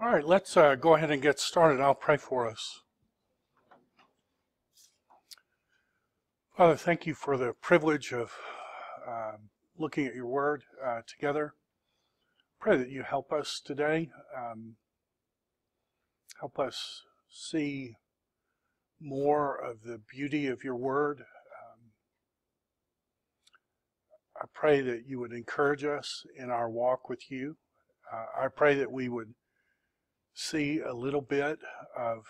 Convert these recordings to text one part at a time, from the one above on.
All right, let's go ahead and get started. I'll pray for us. Father, thank you for the privilege of looking at your word together. Pray that you help us today. Help us see more of the beauty of your word. I pray that you would encourage us in our walk with you. I pray that we would see a little bit of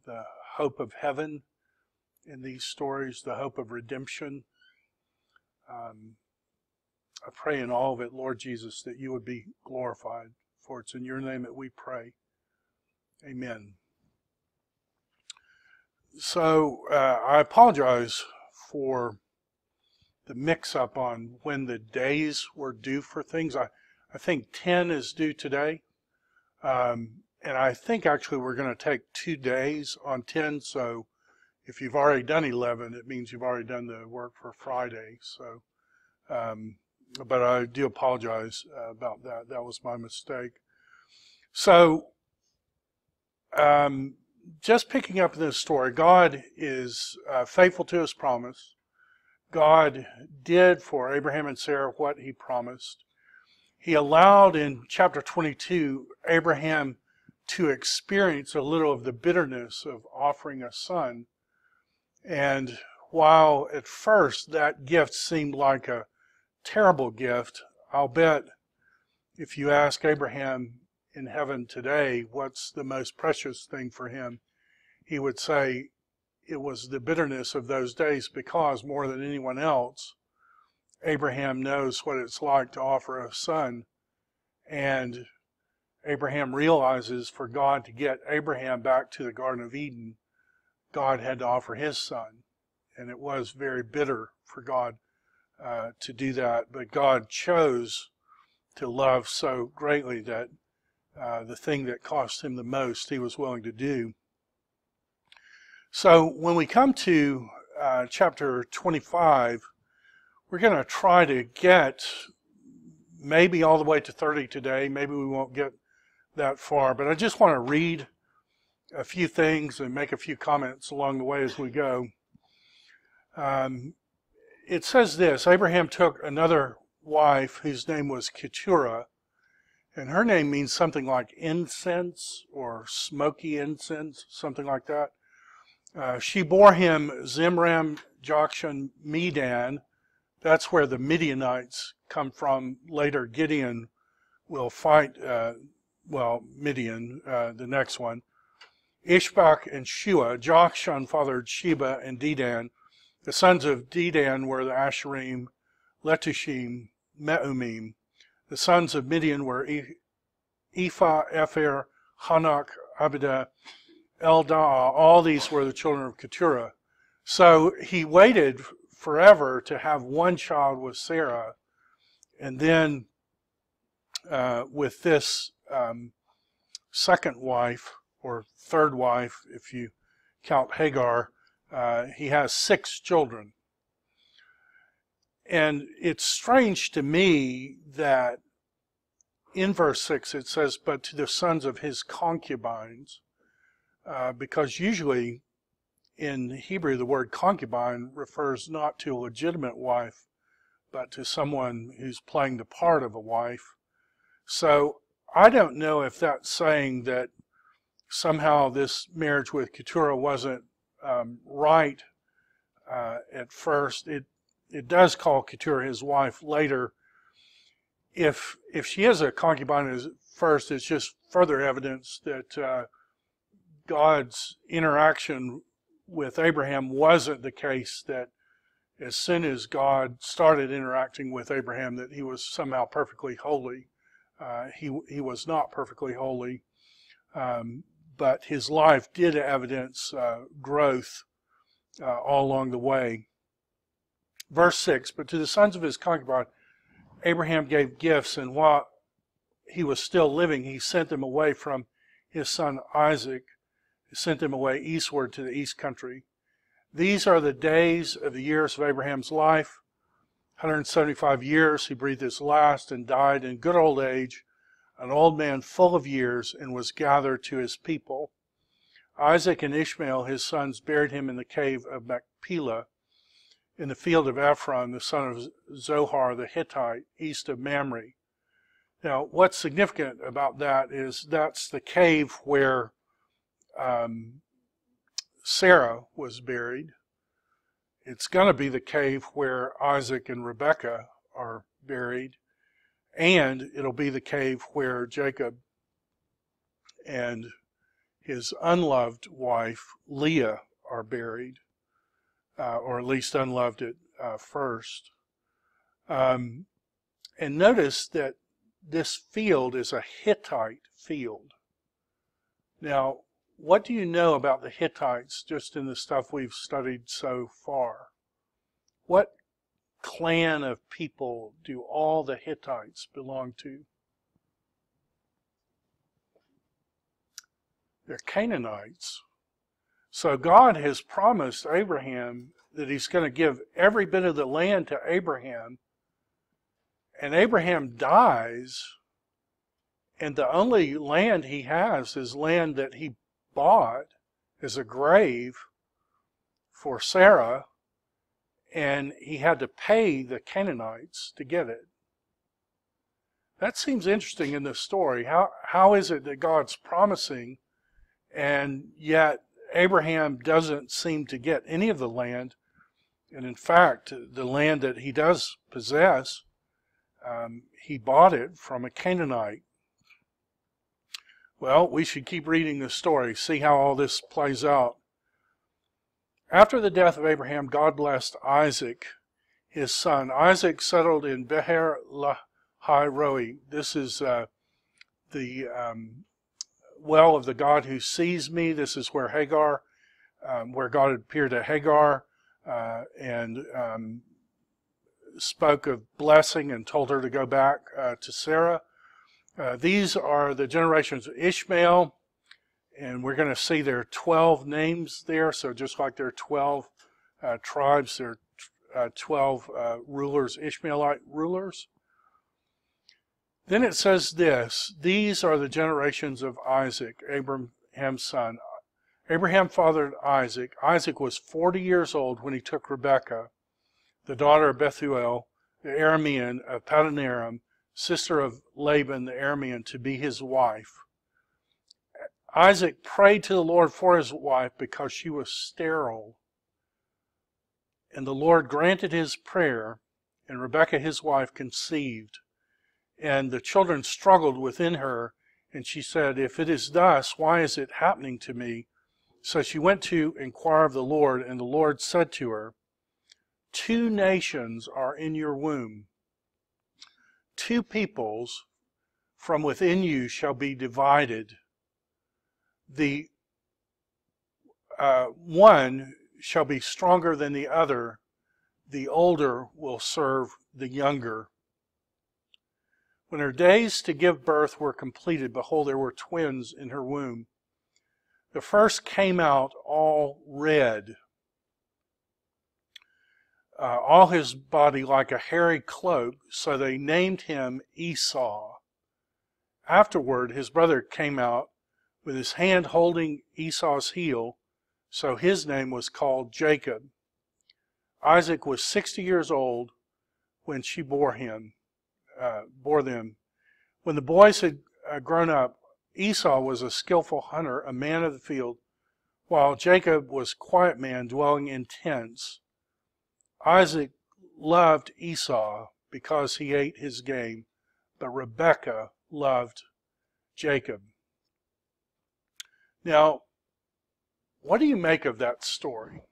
the hope of heaven in these stories, the hope of redemption. I pray in all of it, Lord Jesus, that you would be glorified, for it's in your name that we pray. Amen. So I apologize for the mix-up on when the days were due for things. I think 10 is due today. And I think actually we're going to take 2 days on 10. So if you've already done 11, it means you've already done the work for Friday. So, but I do apologize about that. That was my mistake. So, just picking up this story, God is faithful to his promise. God did for Abraham and Sarah what he promised. He allowed in chapter 22 Abraham to experience a little of the bitterness of offering a son. And while at first that gift seemed like a terrible gift, I'll bet if you ask Abraham in heaven today what's the most precious thing for him, he would say it was the bitterness of those days, because more than anyone else, Abraham knows what it's like to offer a son. And Abraham realizes for God to get Abraham back to the Garden of Eden, God had to offer his son. And it was very bitter for God to do that. But God chose to love so greatly that the thing that cost him the most, he was willing to do. So when we come to chapter 25, we're going to try to get maybe all the way to 30 today. Maybe we won't get that far, but I just want to read a few things and make a few comments along the way as we go. It says this: Abraham took another wife whose name was Keturah, and her name means something like incense or smoky incense, something like that. She bore him Zimram, Jokshan, Medan. That's where the Midianites come from. Later, Gideon will fight, Midian, the next one. Ishbak and Shua. Jokshan fathered Sheba and Dedan. The sons of Dedan were the Asherim, Letushim, Meumim. The sons of Midian were Ephah, Epher, Hanok, Abidah, Eldaah. All these were the children of Keturah. So he waited forever to have one child with Sarah, and then with this second wife, or third wife if you count Hagar, he has 6 children. And it's strange to me that in verse 6 it says, but to the sons of his concubines, because usually in Hebrew the word concubine refers not to a legitimate wife, but to someone who's playing the part of a wife. So I don't know if that's saying that somehow this marriage with Keturah wasn't right at first. It does call Keturah his wife later. If she is a concubine at first, it's just further evidence that God's interaction with Abraham wasn't the case, that as soon as God started interacting with Abraham, that he was somehow perfectly holy. He was not perfectly holy, but his life did evidence growth all along the way. Verse 6, but to the sons of his concubine, Abraham gave gifts, and while he was still living, he sent them away from his son Isaac. He sent them away eastward to the east country. These are the days of the years of Abraham's life, 175 years. He breathed his last and died in good old age, an old man full of years, and was gathered to his people. Isaac and Ishmael, his sons, buried him in the cave of Machpelah, in the field of Ephron, the son of Zohar the Hittite, east of Mamre. Now, what's significant about that is that's the cave where Sarah was buried. It's going to be the cave where Isaac and Rebekah are buried, and it'll be the cave where Jacob and his unloved wife Leah are buried, or at least unloved at first. And notice that this field is a Hittite field. Now, what do you know about the Hittites just in the stuff we've studied so far? What clan of people do all the Hittites belong to? They're Canaanites. So God has promised Abraham that he's going to give every bit of the land to Abraham, and Abraham dies, and the only land he has is land that he bought as a grave for Sarah, and he had to pay the Canaanites to get it. That seems interesting in this story. How is it that God's promising, and yet Abraham doesn't seem to get any of the land? And in fact, the land that he does possess, he bought it from a Canaanite. Well, we should keep reading this story, see how all this plays out. After the death of Abraham, God blessed Isaac, his son. Isaac settled in Beher Lahai Roi. This is the well of the God who sees me. This is where where God appeared to Hagar and spoke of blessing and told her to go back to Sarah. These are the generations of Ishmael, and we're going to see there are 12 names there. So just like there are 12 tribes, there are 12 rulers, Ishmaelite rulers. Then it says this: these are the generations of Isaac, Abraham's son. Abraham fathered Isaac. Isaac was 40 years old when he took Rebekah, the daughter of Bethuel, the Aramean of Paddan Aram, sister of Laban the Aramean, to be his wife. Isaac prayed to the Lord for his wife because she was sterile. And the Lord granted his prayer, and Rebekah his wife conceived. And the children struggled within her, and she said, "If it is thus, why is it happening to me?" So she went to inquire of the Lord, and the Lord said to her, "Two nations are in your womb. Two peoples from within you shall be divided. The one shall be stronger than the other. The older will serve the younger." When her days to give birth were completed, behold, there were twins in her womb. The first came out all red, all his body like a hairy cloak, so they named him Esau. Afterward, his brother came out with his hand holding Esau's heel, so his name was called Jacob. Isaac was 60 years old when she bore them. When the boys had grown up, Esau was a skillful hunter, a man of the field, while Jacob was a quiet man dwelling in tents. Isaac loved Esau because he ate his game, but Rebekah loved Jacob. Now, what do you make of that story?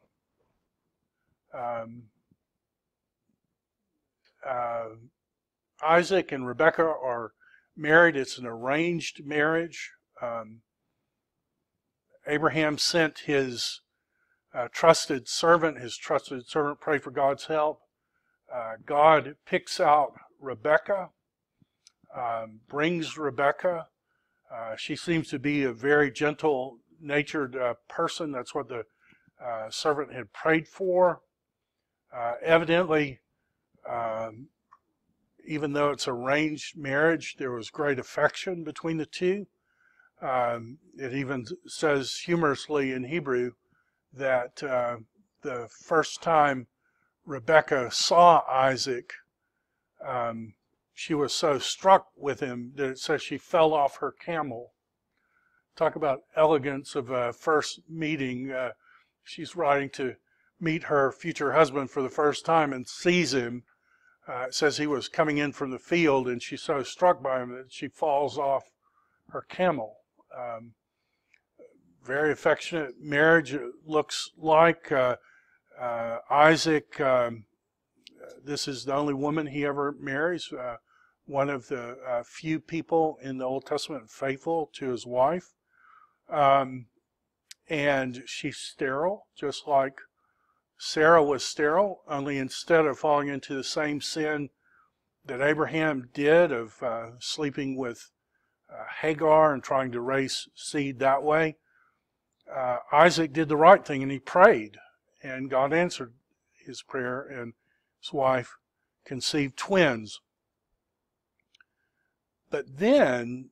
Isaac and Rebekah are married. It's an arranged marriage. Abraham sent his trusted servant prayed for God's help. God picks out Rebekah, brings Rebekah. She seems to be a very gentle-natured person. That's what the servant had prayed for. Evidently, even though it's arranged marriage, there was great affection between the two. It even says humorously in Hebrew that the first time Rebekah saw Isaac, she was so struck with him that it says she fell off her camel. Talk about elegance of a first meeting. She's riding to meet her future husband for the first time and sees him. It says he was coming in from the field, and she's so struck by him that she falls off her camel. Very affectionate marriage, it looks like. Isaac, this is the only woman he ever marries, one of the few people in the Old Testament faithful to his wife. And she's sterile, just like Sarah was sterile, only instead of falling into the same sin that Abraham did of sleeping with Hagar and trying to raise seed that way, Isaac did the right thing and he prayed, and God answered his prayer, and his wife conceived twins. But then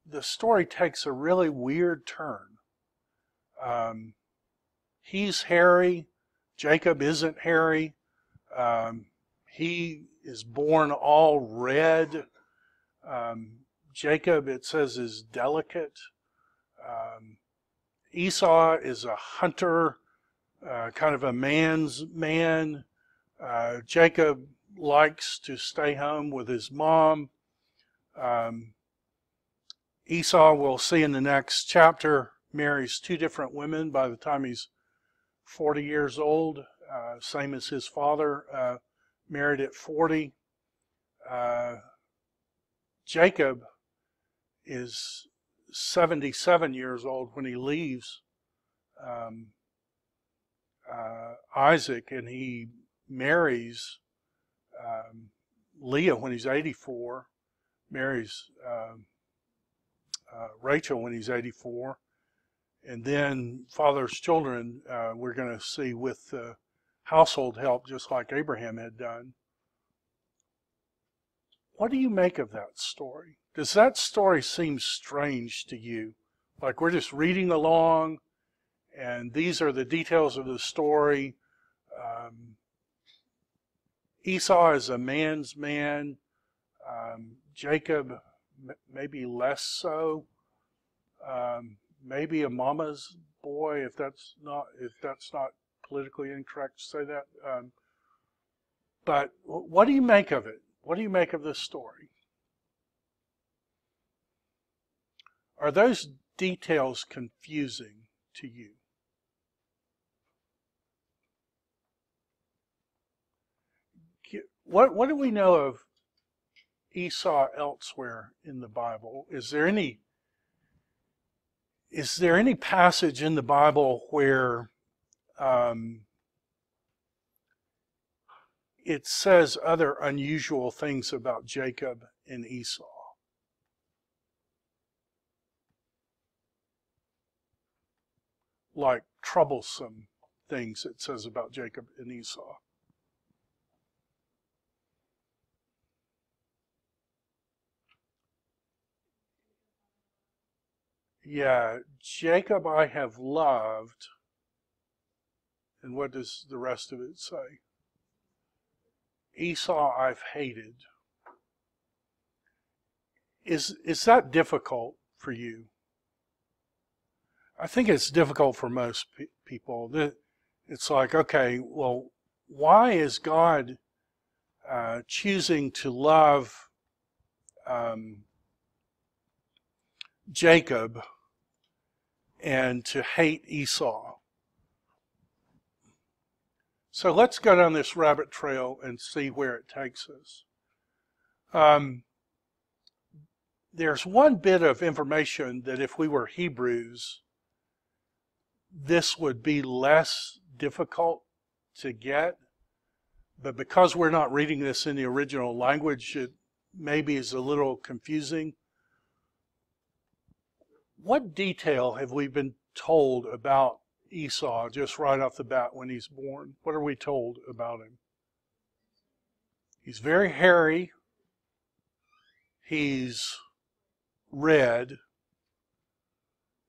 the story takes a really weird turn. He's hairy. Jacob isn't hairy. He is born all red. Jacob, it says, is delicate. Esau is a hunter, kind of a man's man. Jacob likes to stay home with his mom. Esau, we'll see in the next chapter, marries 2 different women by the time he's 40 years old, same as his father, married at 40. Jacob is 77 years old when he leaves Isaac, and he marries Leah when he's 84, marries Rachel when he's 84, and then fathers children, we're going to see with household help, just like Abraham had done. What do you make of that story? Does that story seem strange to you? Like we're just reading along, and these are the details of the story. Esau is a man's man. Jacob, maybe less so. Maybe a mama's boy, if that's not politically incorrect to say that. But what do you make of it? What do you make of this story? Are those details confusing to you? What do we know of Esau elsewhere in the Bible? Is there any passage in the Bible where it says other unusual things about Jacob and Esau? Like troublesome things it says about Jacob and Esau. Yeah, Jacob I have loved. And what does the rest of it say? Esau I've hated. Is that difficult for you? I think it's difficult for most people. It's like, okay, well, why is God choosing to love Jacob and to hate Esau? So let's go down this rabbit trail and see where it takes us. There's one bit of information that if we were Hebrews, this would be less difficult to get, but because we're not reading this in the original language, it maybe is a little confusing. What detail have we been told about Esau just right off the bat when he's born? What are we told about him? He's very hairy. He's red.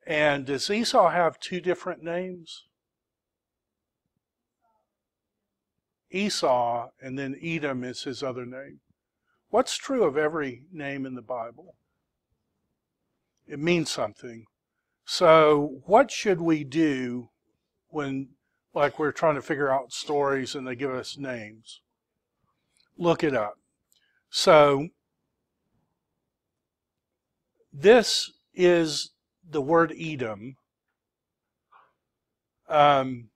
And does Esau have two different names? Esau, and then Edom is his other name. What's true of every name in the Bible? It means something. So what should we do when, like, we're trying to figure out stories and they give us names? Look it up. So this is the word Edom. And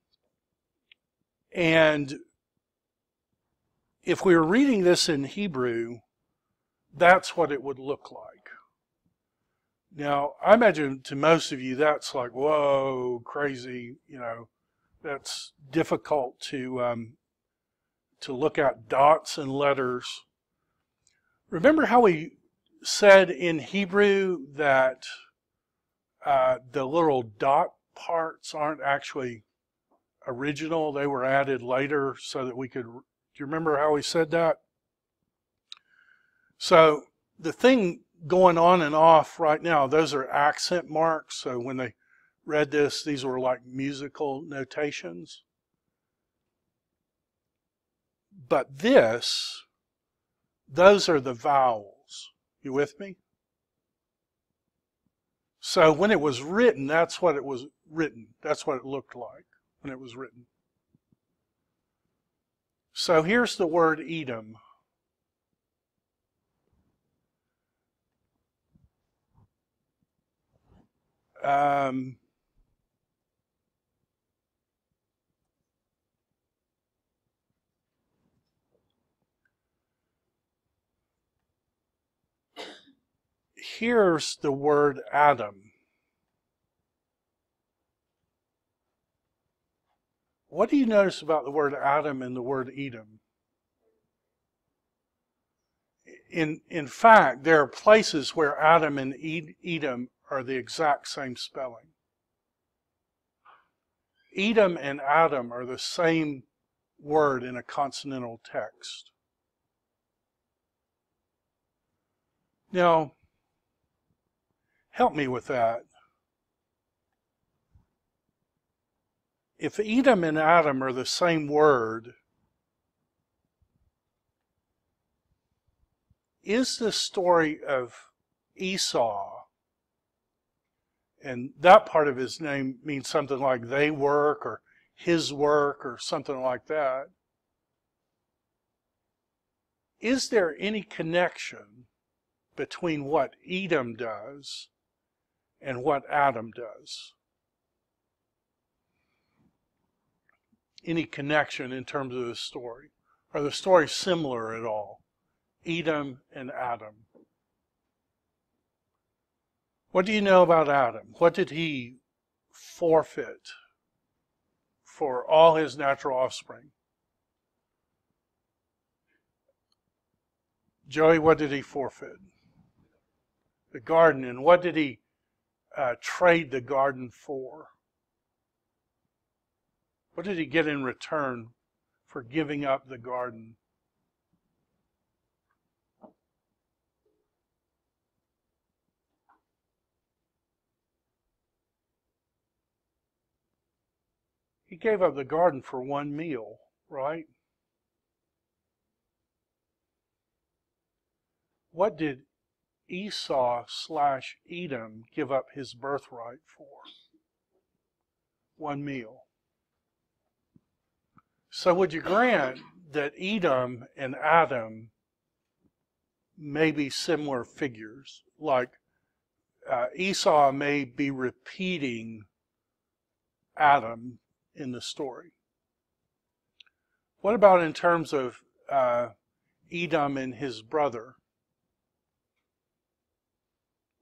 if we were reading this in Hebrew, that's what it would look like. Now, I imagine to most of you that's like, whoa, crazy, that's difficult to look at dots and letters. Remember how we said in Hebrew that the little dot parts aren't actually original? They were added later so that we could, do you remember how we said that? So the thing going on and off right now, those are accent marks. So when they read this, these were like musical notations. But those are the vowels. You with me? So when it was written, that's what it was written. That's what it looked like when it was written. So here's the word Edom. Here's the word Adam. What do you notice about the word Adam and the word Edom? In fact, there are places where Adam and Edom are the exact same spelling. Edom and Adam are the same word in a consonantal text. Now, help me with that. If Edom and Adam are the same word, is the story of Esau, and that part of his name means something like they work or his work or something like that, is there any connection between what Edom does and what Adam does? Any connection in terms of the story? Are the stories similar at all? Edom and Adam. What do you know about Adam? What did he forfeit for all his natural offspring? Joey, what did he forfeit? The garden. And what did he trade the garden for? What did he get in return for giving up the garden? He gave up the garden for one meal, right? What did Esau/Edom give up his birthright for? One meal. So would you grant that Edom and Adam may be similar figures? Like Esau may be repeating Adam in the story. What about in terms of Edom and his brother?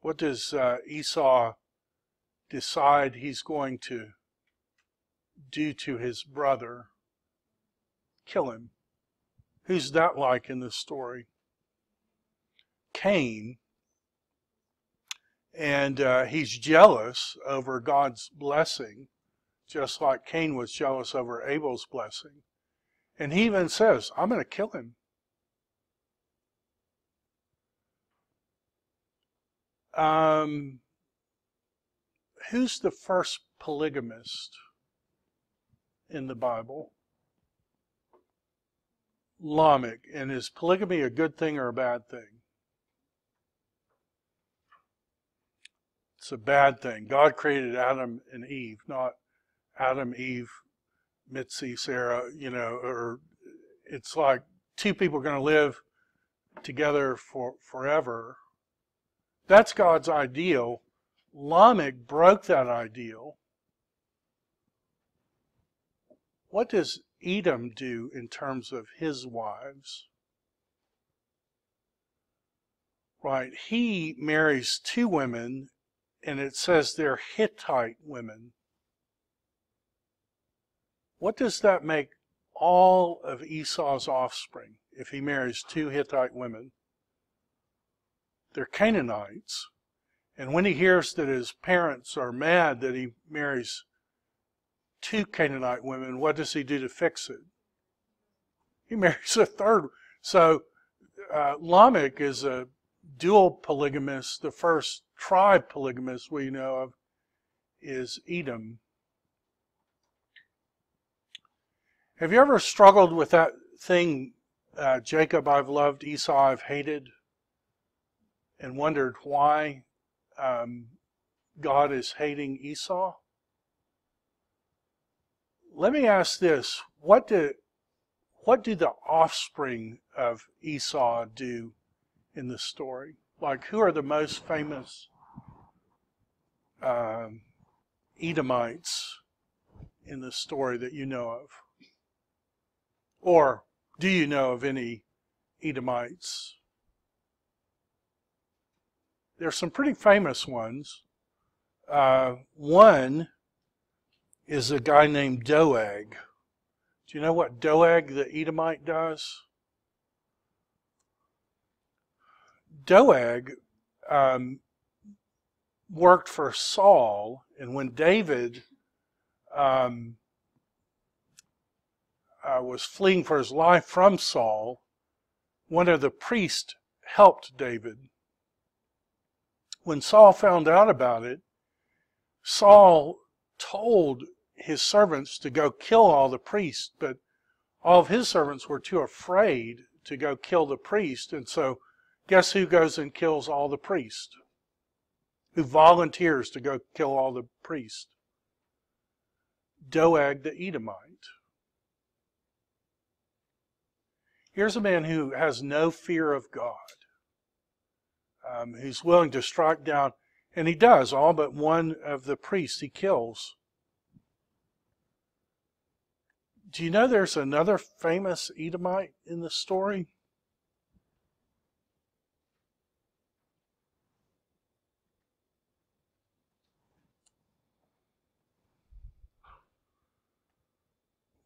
What does Esau decide he's going to do to his brother? Kill him. Who's that like in this story? Cain. And he's jealous over God's blessing, just like Cain was jealous over Abel's blessing. And he even says, I'm going to kill him. Who's the first polygamist in the Bible? Lamech. And is polygamy a good thing or a bad thing? It's a bad thing. God created Adam and Eve, not Adam, Eve, Mitzi, Sarah, or it's like two people are going to live together forever. That's God's ideal. Lamech broke that ideal. What does Edom do in terms of his wives? Right, he marries two women, and it says they're Hittite women. What does that make all of Esau's offspring if he marries two Hittite women? They're Canaanites. And when he hears that his parents are mad that he marries two Canaanite women, what does he do to fix it? He marries a third. So Lamech is a dual polygamist. The first tribe polygamist we know of is Edom. Have you ever struggled with that thing, Jacob I've loved, Esau I've hated, and wondered why God is hating Esau? Let me ask this. What do the offspring of Esau do in the story? Like, who are the most famous Edomites in the story that you know of? Or do you know of any Edomites? There's some pretty famous ones. One is a guy named Doeg. Do you know what Doeg the Edomite does? Doeg worked for Saul, and when David was fleeing for his life from Saul, one of the priests helped David. When Saul found out about it, Saul told his servants to go kill all the priests, but all of his servants were too afraid to go kill the priest, and so guess who goes and kills all the priests? Who volunteers to go kill all the priests? Doeg the Edomite. Here's a man who has no fear of God, who's willing to strike down, and he does, all but one of the priests he kills. Do you know there's another famous Edomite in the story?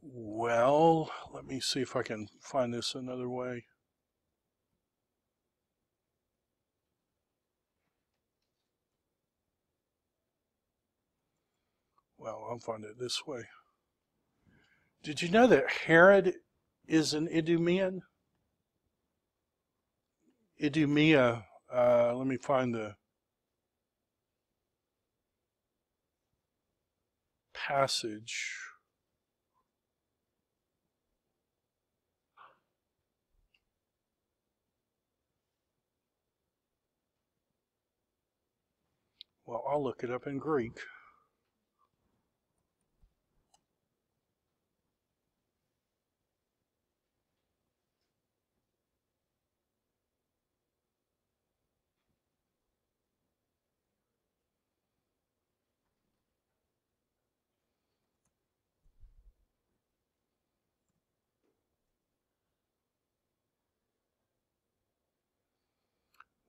Well, let me see if I can find this another way. Well, I'll find it this way. Did you know that Herod is an Idumean? Idumea, let me find the passage. Well, I'll look it up in Greek.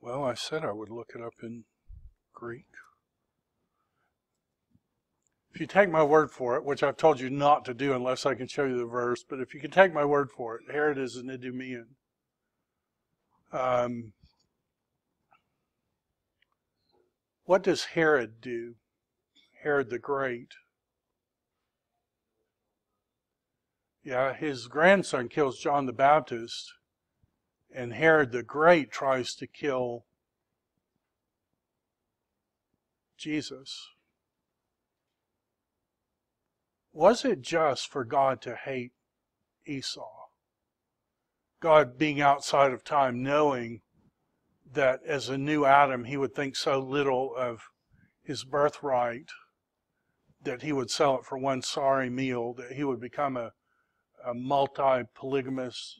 Well, I said I would look it up in Greek. If you take my word for it, which I've told you not to do unless I can show you the verse, but if you can take my word for it, Herod is an Idumean. What does Herod do? Herod the Great. Yeah, his grandson kills John the Baptist, and Herod the Great tries to kill Jesus, was it just for God to hate Esau? God being outside of time, knowing that as a new Adam, he would think so little of his birthright that he would sell it for one sorry meal, that he would become a multi-polygamous,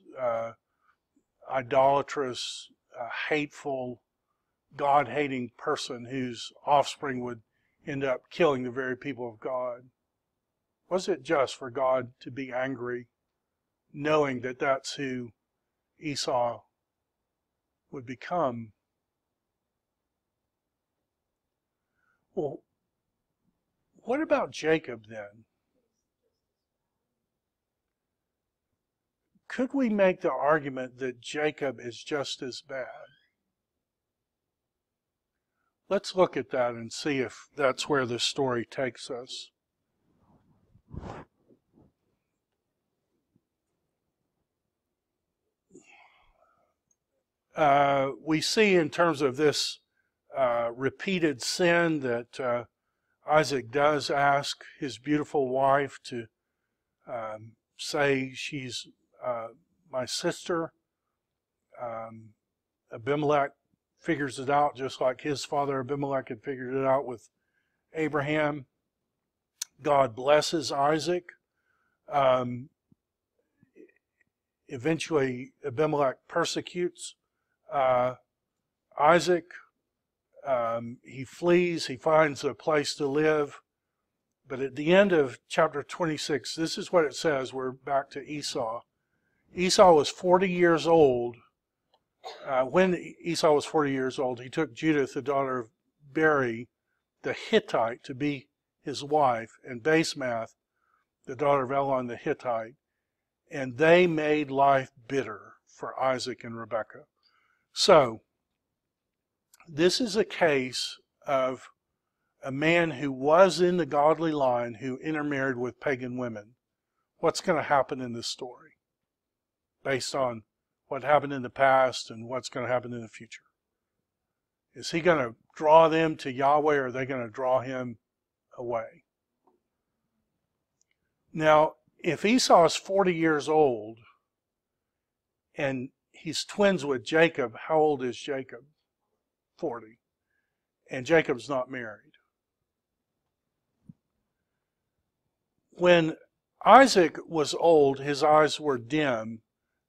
idolatrous, hateful, God-hating person whose offspring would end up killing the very people of God. Was it just for God to be angry, knowing that that's who Esau would become? Well, what about Jacob then? Could we make the argument that Jacob is just as bad? Let's look at that and see if that's where the story takes us. We see in terms of this repeated sin that Isaac does ask his beautiful wife to say she's my sister. Abimelech figures it out just like his father Abimelech had figured it out with Abraham. God blesses Isaac. Eventually Abimelech persecutes Isaac. He flees. He finds a place to live. But at the end of chapter 26, this is what it says. We're back to Esau. Esau was 40 years old. When Esau was 40 years old, he took Judith, the daughter of Beri, the Hittite, to be his wife, and Basemath, the daughter of Elon the Hittite, and they made life bitter for Isaac and Rebekah. So, this is a case of a man who was in the godly line who intermarried with pagan women. What's going to happen in this story based on what happened in the past and what's going to happen in the future? Is he going to draw them to Yahweh, or are they going to draw him away? Now, if Esau is 40 years old and he's twins with Jacob, how old is Jacob? 40. And Jacob's not married. When Isaac was old, his eyes were dim,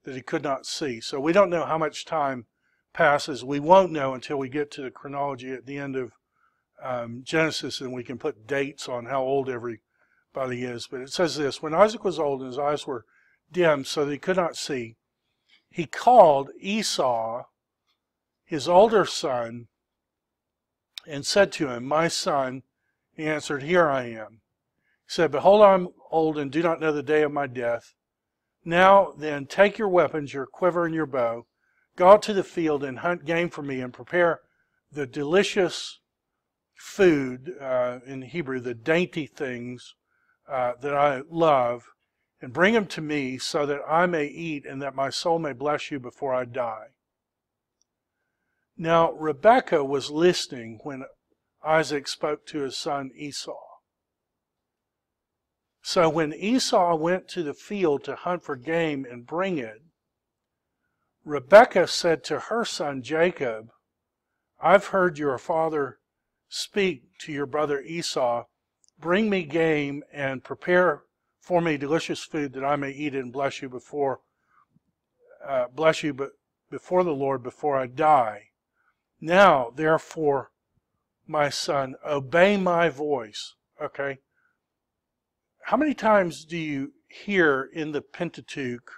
that he could not see. So we don't know how much time passes. We won't know until we get to the chronology at the end of Genesis, and we can put dates on how old everybody is. But it says this: when Isaac was old and his eyes were dim so that he could not see, he called Esau, his older son, and said to him, "My son." He answered, "Here I am." He said, "Behold, I am old and do not know the day of my death. Now then, take your weapons, your quiver and your bow, go out to the field and hunt game for me, and prepare the delicious food," in Hebrew, the dainty things that I love, "and bring them to me so that I may eat and that my soul may bless you before I die." Now, Rebekah was listening when Isaac spoke to his son Esau. So when Esau went to the field to hunt for game and bring it, Rebekah said to her son Jacob, "I've heard your father speak to your brother Esau. Bring me game and prepare for me delicious food that I may eat it and bless you before the Lord before I die. Now, therefore, my son, obey my voice." Okay? How many times do you hear in the Pentateuch,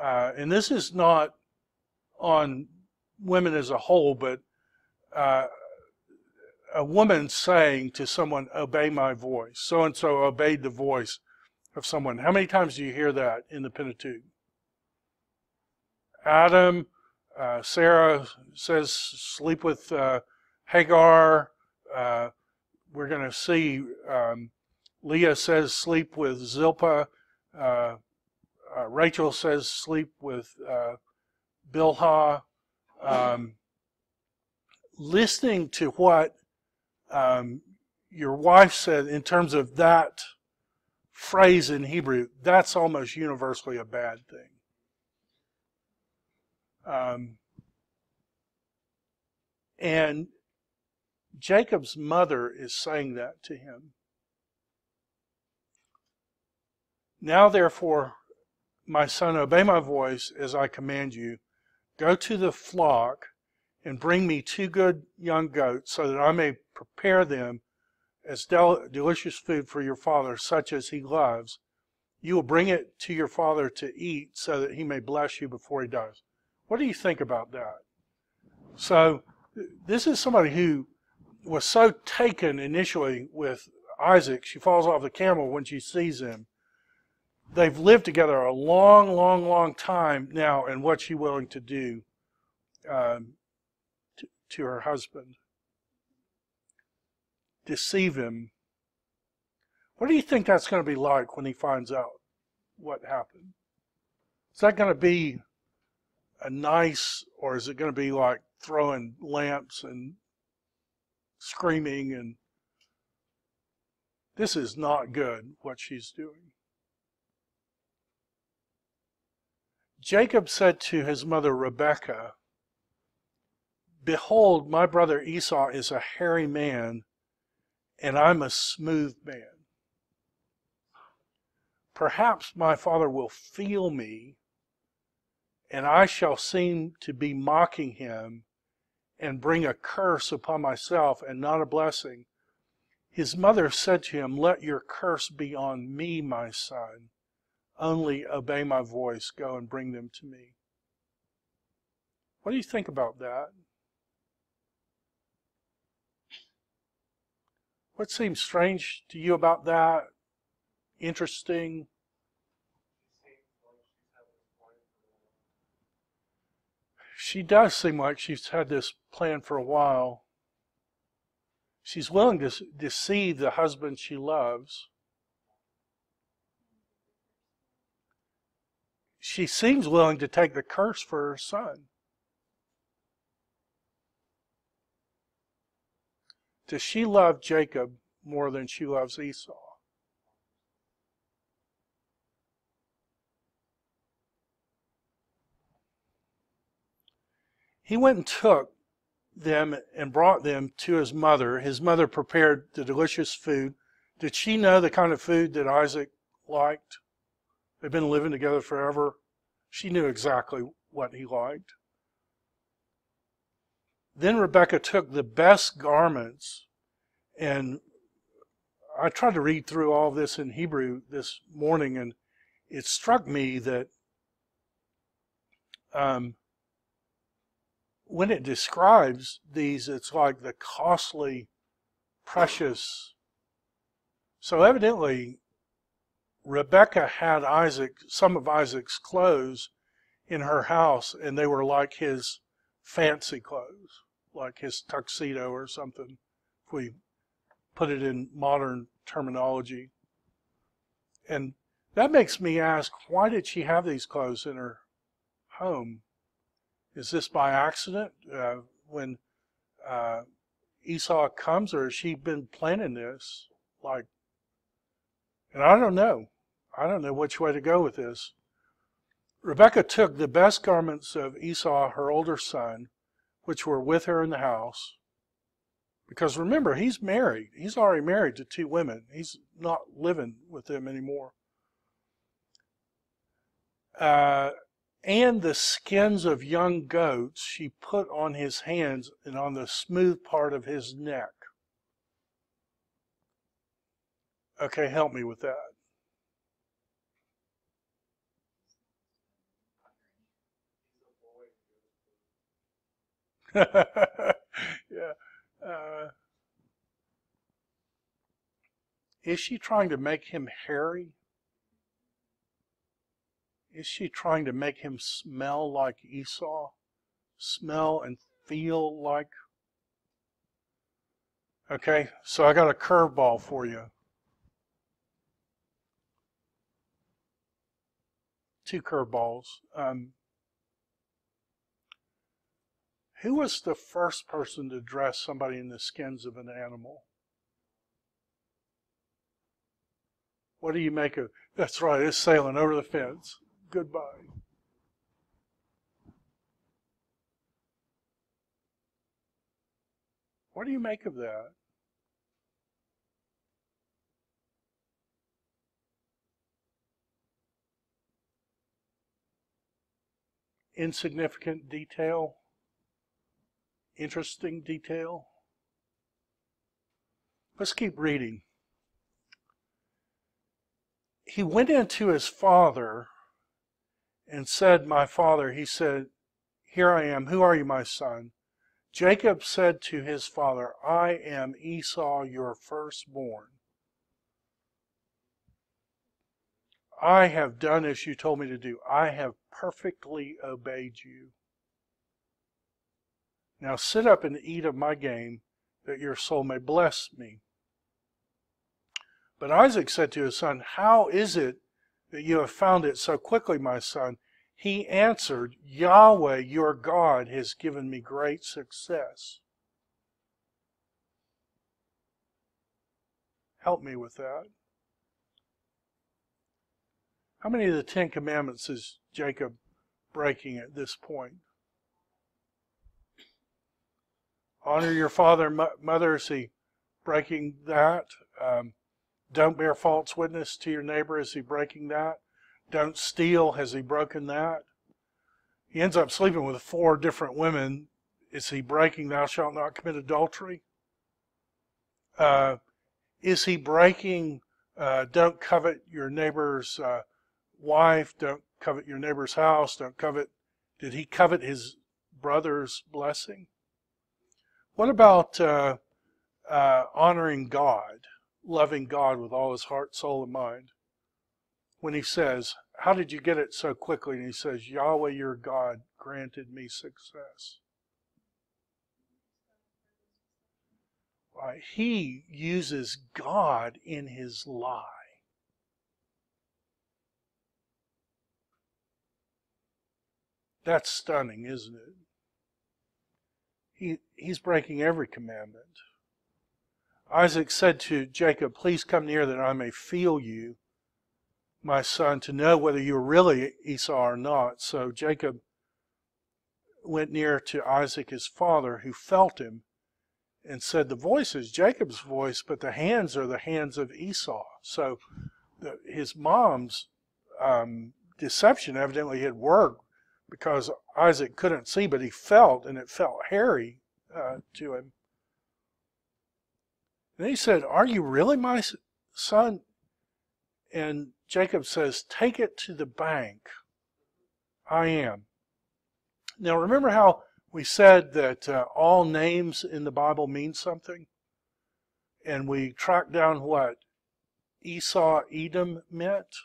and this is not on women as a whole, but a woman saying to someone, "Obey my voice." So-and-so obeyed the voice of someone. How many times do you hear that in the Pentateuch? Adam, Sarah says, "Sleep with Hagar." We're going to see Leah says, "Sleep with Zilpah." Rachel says, "Sleep with Bilhah." Listening to what Your wife said, in terms of that phrase in Hebrew, that's almost universally a bad thing. And Jacob's mother is saying that to him. Now, therefore, my son, obey my voice as I command you. Go to the flock and bring me 2 good young goats so that I may prepare them as delicious food for your father, such as he loves. You will bring it to your father to eat so that he may bless you before he dies. What do you think about that? So this is somebody who was so taken initially with Isaac, she falls off the camel when she sees him. They've lived together a long, long, long time now, and what's she willing to do to her husband? Deceive him. What do you think that's going to be like when he finds out what happened? Is that going to be a nice, or is it going to be like throwing lamps and screaming? And this is not good, what she's doing. Jacob said to his mother Rebekah, behold, my brother Esau is a hairy man, and I'm a smooth man. Perhaps my father will feel me, and I shall seem to be mocking him and bring a curse upon myself and not a blessing. His mother said to him, let your curse be on me, my son. Only obey my voice. Go and bring them to me. What do you think about that? What seems strange to you about that? Interesting? She does seem like she's had this plan for a while. She's willing to deceive the husband she loves. She seems willing to take the curse for her son. Does she love Jacob more than she loves Esau? He went and took them and brought them to his mother. His mother prepared the delicious food. Did she know the kind of food that Isaac liked? They've been living together forever. She knew exactly what he liked. Then Rebekah took the best garments, and I tried to read through all this in Hebrew this morning, and it struck me that when it describes these, it's like the costly, precious. So evidently, Rebekah had some of Isaac's clothes in her house, and they were like his fancy clothes, like his tuxedo or something, if we put it in modern terminology. And that makes me ask, why did she have these clothes in her home? Is this by accident when Esau comes, or has she been planning this? And I don't know. I don't know which way to go with this. Rebekah took the best garments of Esau, her older son, which were with her in the house. Because remember, he's married. He's already married to 2 women. He's not living with them anymore. And the skins of young goats she put on his hands and on the smooth part of his neck. Okay, help me with that. Yeah. Is she trying to make him hairy? Is she trying to make him smell like Esau? Smell and feel like? Okay, so I got a curveball for you. 2 curveballs. Who was the first person to dress somebody in the skins of an animal? What do you make of? That's right, it's sailing over the fence. Goodbye. What do you make of that? Insignificant detail? Interesting detail? Let's keep reading. He went into his father and said, "My father," he said, "Here I am. Who are you, my son?" Jacob said to his father, "I am Esau, your firstborn. I have done as you told me to do. I have perfectly obeyed you. Now sit up and eat of my game, that your soul may bless me." But Isaac said to his son, "How is it that you have found it so quickly, my son?" He answered, "Yahweh, your God, has given me great success." Help me with that. How many of the Ten Commandments is Jacob breaking at this point? Honor your father and mother. Is he breaking that? Don't bear false witness to your neighbor. Is he breaking that? Don't steal. Has he broken that? He ends up sleeping with 4 different women. Is he breaking thou shalt not commit adultery? Is he breaking don't covet your neighbor's wife, don't covet your neighbor's house, don't covet? Did he covet his brother's blessing? What about honoring God, loving God with all his heart, soul, and mind? When he says, "How did you get it so quickly?" And he says, "Yahweh your God granted me success." Right? He uses God in his lie. That's stunning, isn't it? He's breaking every commandment. Isaac said to Jacob, "Please come near that I may feel you, my son, to know whether you are really Esau or not." So Jacob went near to Isaac his father, who felt him, and said, "The voice is Jacob's voice, but the hands are the hands of Esau." So his mom's deception evidently had worked, because Isaac couldn't see, but he felt, and it felt hairy to him. And he said, "Are you really my son?" And Jacob says, "Take it to the bank. I am." Now remember how we said that all names in the Bible mean something? And we tracked down what Esau, Edom meant.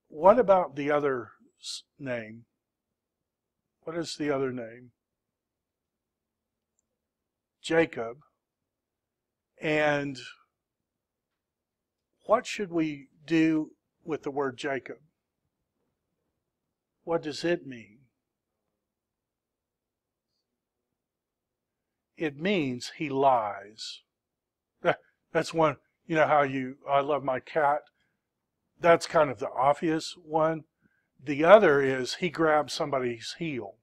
What about the other name? What is the other name? Jacob. And what should we do with the word Jacob? What does it mean? It means he lies. That's one, you know how I love my cat. That's kind of the obvious one. The other is he grabs somebody's heel.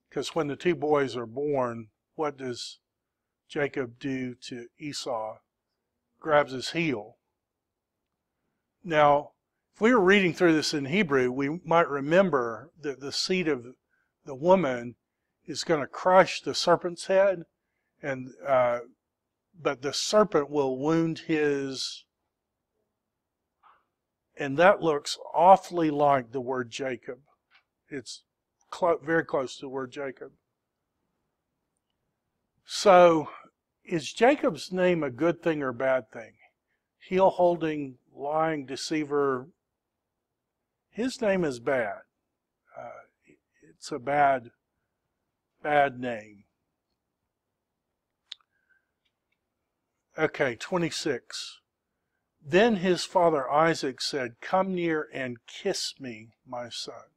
Because when the 2 boys are born, what does Jacob do to Esau? Grabs his heel. Now, if we were reading through this in Hebrew, we might remember that the seed of the woman is going to crush the serpent's head, and but the serpent will wound his, and that looks awfully like the word Jacob. It's very close to the word Jacob. So, is Jacob's name a good thing or a bad thing? Heel holding, lying, deceiver. His name is bad. It's a bad name. Okay, 26. Then his father Isaac said, "Come near and kiss me, my son."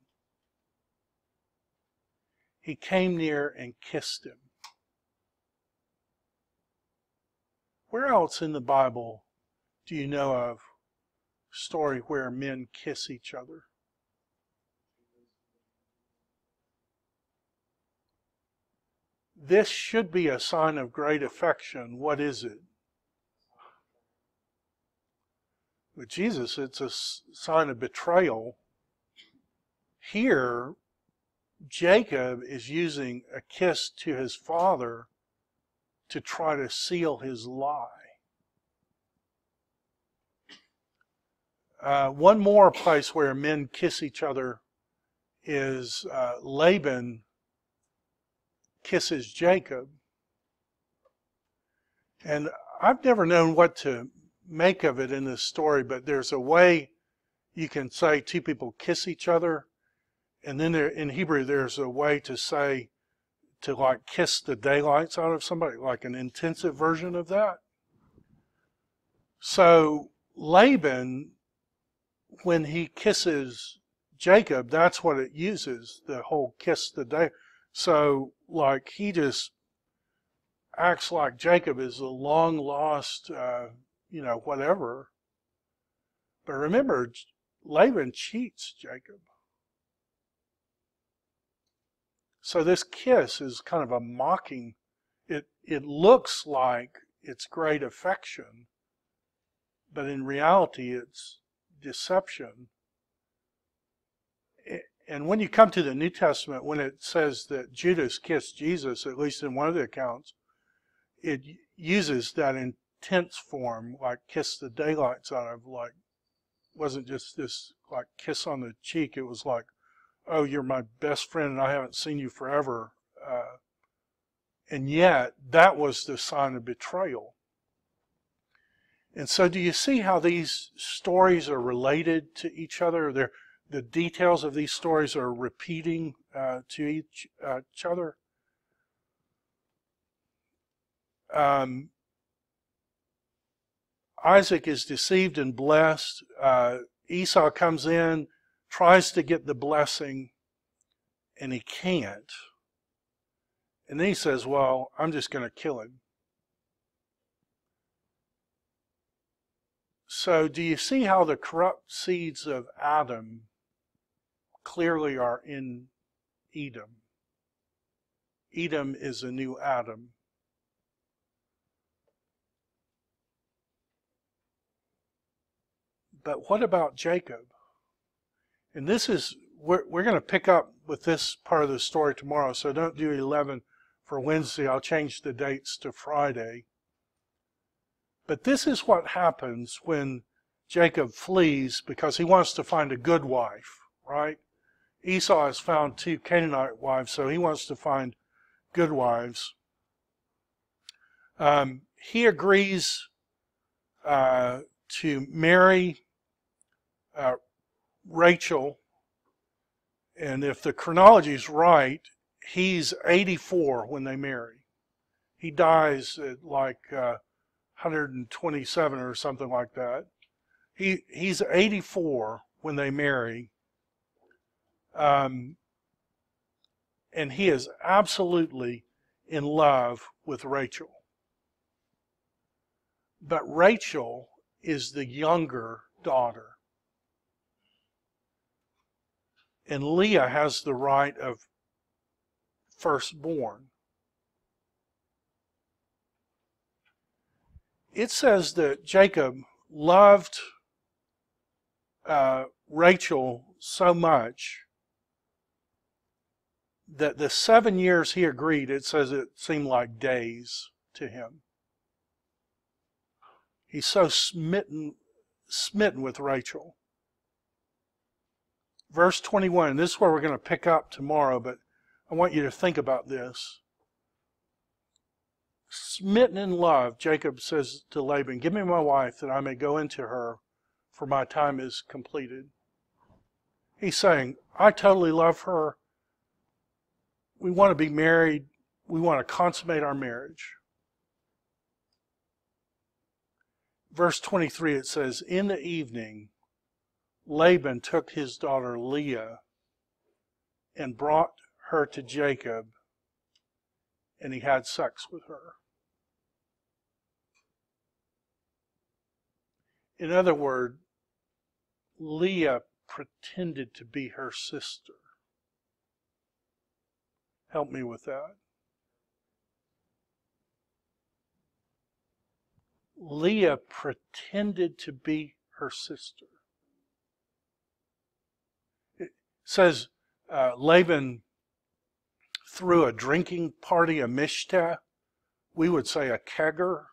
he came near and kissed him. Where else in the Bible do you know of a story where men kiss each other? This should be a sign of great affection. What is it? With Jesus, it's a sign of betrayal. Here, Jacob is using a kiss to his father to try to seal his lie. One more place where men kiss each other is Laban kisses Jacob. And I've never known what to make of it in this story, but there's a way you can say two people kiss each other, and then in Hebrew there's a way to say to like kiss the daylights out of somebody, like an intensive version of that. So Laban, when he kisses Jacob, that's what it uses, the whole kiss the day. So like he just acts like Jacob is a long lost, whatever. But remember, Laban cheats Jacob. So this kiss is kind of a mocking. It looks like it's great affection, but in reality it's deception. And when you come to the New Testament, when it says that Judas kissed Jesus, at least in one of the accounts, it uses that intense form, like kiss the daylights out of, like, wasn't just this like kiss on the cheek. It was like, oh, you're my best friend and I haven't seen you forever. And yet, that was the sign of betrayal. And so do you see how these stories are related to each other? The details of these stories are repeating to each other. Isaac is deceived and blessed. Esau comes in, tries to get the blessing, and he can't. And then he says, well, I'm just going to kill him. So do you see how the corrupt seeds of Adam clearly are in Edom? Edom is a new Adam. But what about Jacob? And this is, we're going to pick up with this part of the story tomorrow, so don't do 11 for Wednesday. I'll change the dates to Friday. But this is what happens when Jacob flees because he wants to find a good wife, right? Esau has found 2 Canaanite wives, so he wants to find good wives. He agrees to marry Rachel, and if the chronology is right, he's 84 when they marry. He dies at like 127 or something like that. He's 84 when they marry, and he is absolutely in love with Rachel. But Rachel is the younger daughter. And Leah has the right of firstborn. It says that Jacob loved Rachel so much that the 7 years he agreed, it says it seemed like days to him. He's so smitten with Rachel. Verse 21, this is where we're going to pick up tomorrow, but I want you to think about this. Smitten in love, Jacob says to Laban, give me my wife that I may go into her, for my time is completed. He's saying, I totally love her. We want to be married. We want to consummate our marriage. Verse 23, it says, in the evening, Laban took his daughter Leah and brought her to Jacob, and he had sex with her. In other words, Leah pretended to be her sister. Help me with that. Leah pretended to be her sister. It says Laban threw a drinking party, a mishteh. We would say a kegger.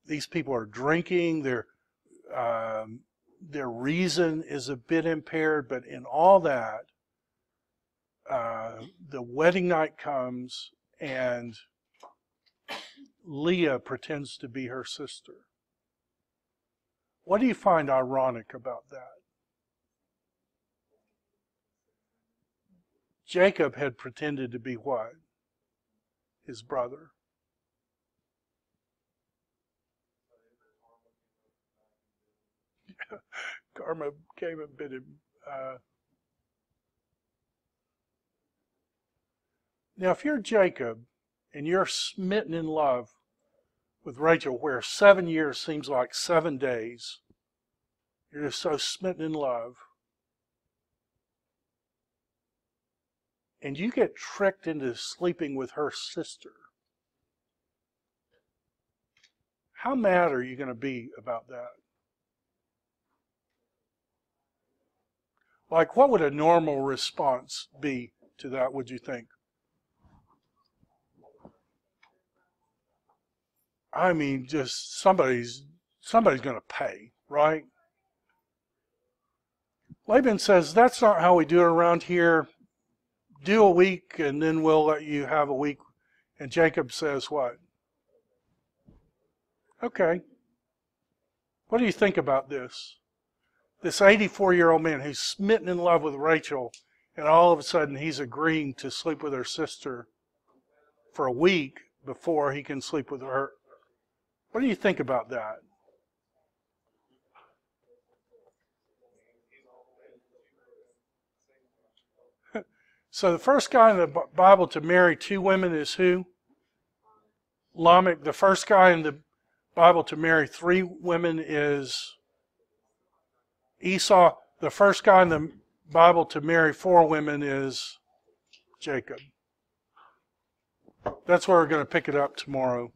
These people are drinking. Their reason is a bit impaired, but in all that, the wedding night comes and Leah pretends to be her sister. What do you find ironic about that? Jacob had pretended to be what? His brother. Karma came and bit him. Now, if you're Jacob and you're smitten in love with Rachel, where 7 years seems like 7 days, you're just so smitten in love, and you get tricked into sleeping with her sister, how mad are you going to be about that? Like, what would a normal response be to that, would you think? I mean, just somebody's going to pay, right? Laban says, that's not how we do it around here. Do a week and then we'll let you have a week. And Jacob says what? Okay. What do you think about this? This 84-year-old man who's smitten in love with Rachel, and all of a sudden he's agreeing to sleep with her sister for a week before he can sleep with her. What do you think about that? So the first guy in the Bible to marry 2 women is who? Lamech. The first guy in the Bible to marry 3 women is Esau. The first guy in the Bible to marry 4 women is Jacob. That's where we're going to pick it up tomorrow.